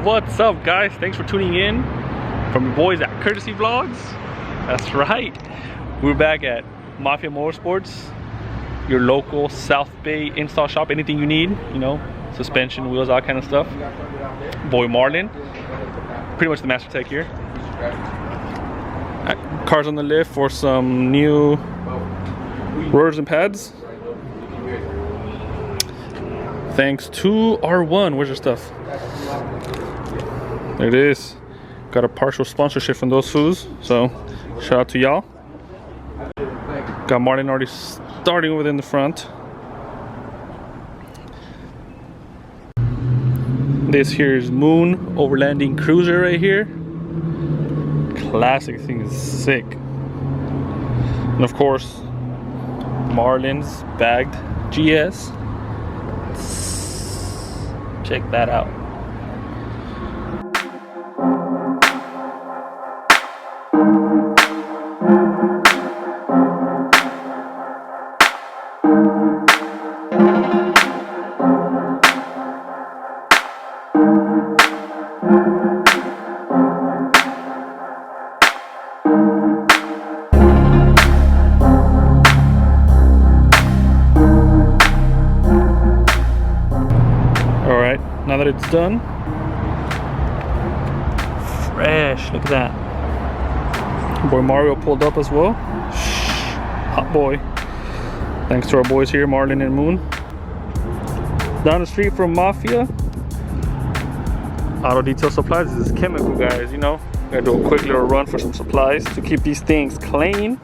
What's up, guys? Thanks for tuning in from your boys at Courtesy Vlogs. That's right. We're back at Mafia Motorsports, your local South Bay install shop. Anything you need, you know, suspension, wheels, all kind of stuff. Boy Marlon, pretty much the master tech here. Cars on the lift for some new rotors and pads. Thanks to R1. Where's your stuff? There it is. Got a partial sponsorship from those fools, so shout out to y'all. Got Martin already starting over there in the front. This here is Moon Overlanding Cruiser right here. Classic, thing is sick. And of course, Marlin's bagged GS. Check that out. Now that it's done, fresh, look at that. Boy Mario pulled up as well. Hot boy. Thanks to our boys here, Marlon and Moon. Down the street from Mafia Auto Detail Supplies. This is chemical, guys, you know. Gotta do a quick little run for some supplies to keep these things clean.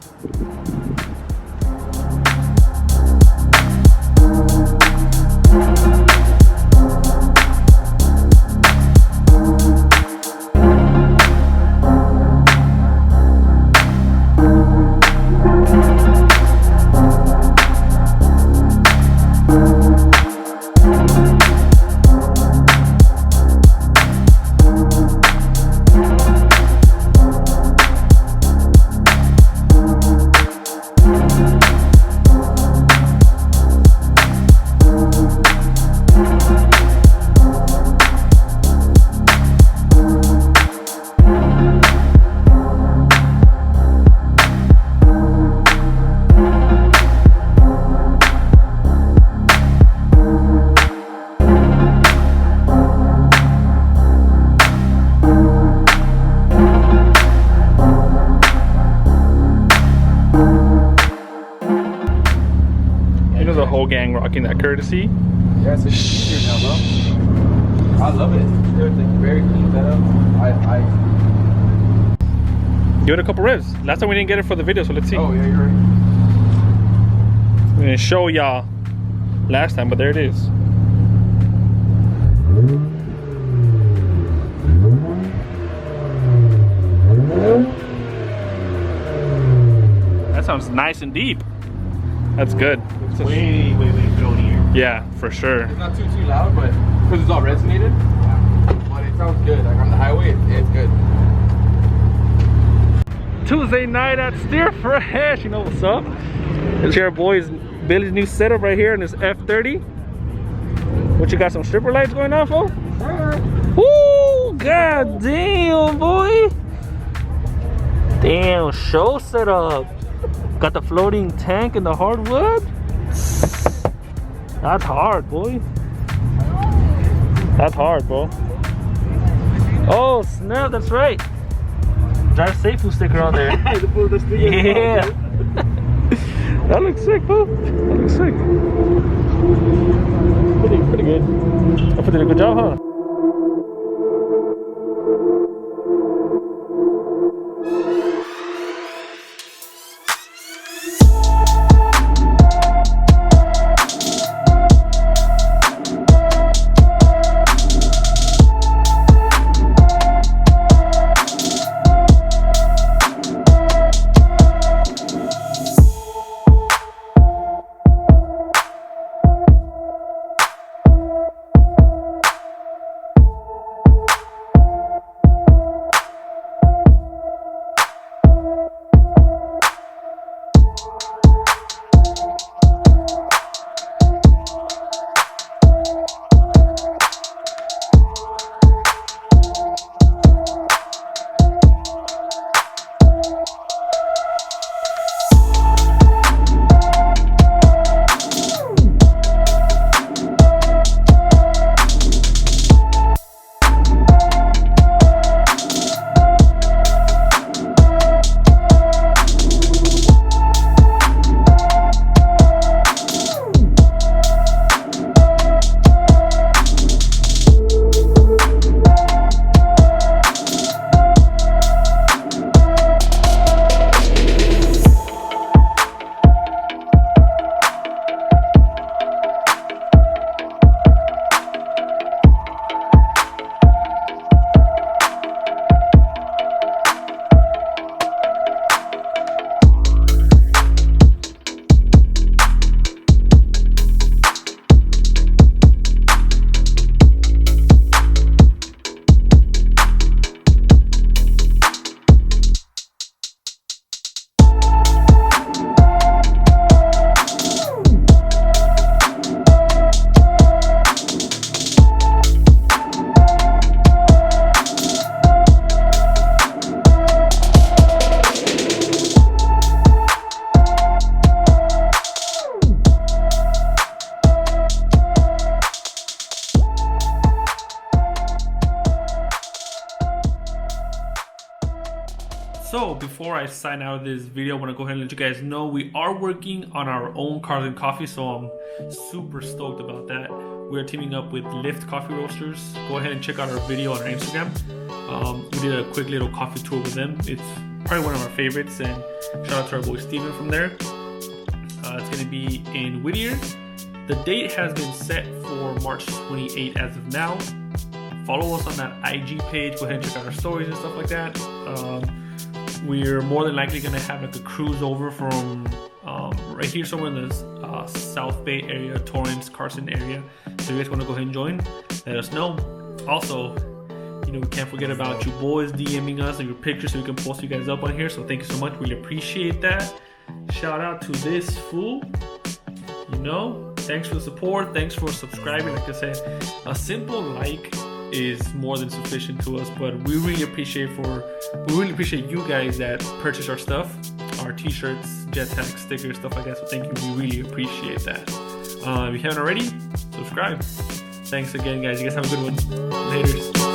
The whole gang rocking that Courtesy. Yeah, it's easier now, bro. I love it. It's like very clean setup. Give it a couple revs. Last time we didn't get it for the video, so let's see. Oh yeah, you're right. I'm gonna show y'all last time, but there it is. That sounds nice and deep. That's good. It's way joltier. Yeah, for sure. It's not too loud, but because it's all resonated. Yeah. But it sounds good. Like on the highway, it's good. Tuesday night at Steerfresh. You know what's up? It's here, boys. Billy's new setup right here in this F30. What, you got some stripper lights going on, fool? Woo! God damn, boy. Damn, show setup. Got the floating tank and the hardwood. That's hard, boy. That's hard, bro. Oh snap, that's right. Drive safe food sticker on there. Yeah. That looks sick, bro. That looks sick. Pretty good. I did a good job, huh? So before I sign out of this video, I want to go ahead and let you guys know we are working on our own cars and coffee, so I'm super stoked about that. We are teaming up with Lift Coffee Roasters. Go ahead and check out our video on our Instagram. We did a quick little coffee tour with them. It's probably one of our favorites, and shout out to our boy Steven from there. It's going to be in Whittier. The date has been set for March 28th as of now. Follow us on that IG page. Go ahead and check out our stories and stuff like that. We're more than likely going to have like a cruise over from right here somewhere in the South Bay area, Torrance, Carson area. So if you guys want to go ahead and join, let us know. Also, you know, we can't forget about you boys DMing us and your pictures so we can post you guys up on here. So thank you so much. Really appreciate that. Shout out to this fool. You know, thanks for the support. Thanks for subscribing. Like I said, a simple like is more than sufficient to us, but we really appreciate you guys that purchase our stuff, our t-shirts, jet tags, stickers, stuff like that. So thank you. We really appreciate that. If you haven't already, subscribe. Thanks again, guys. You guys have a good one. Later.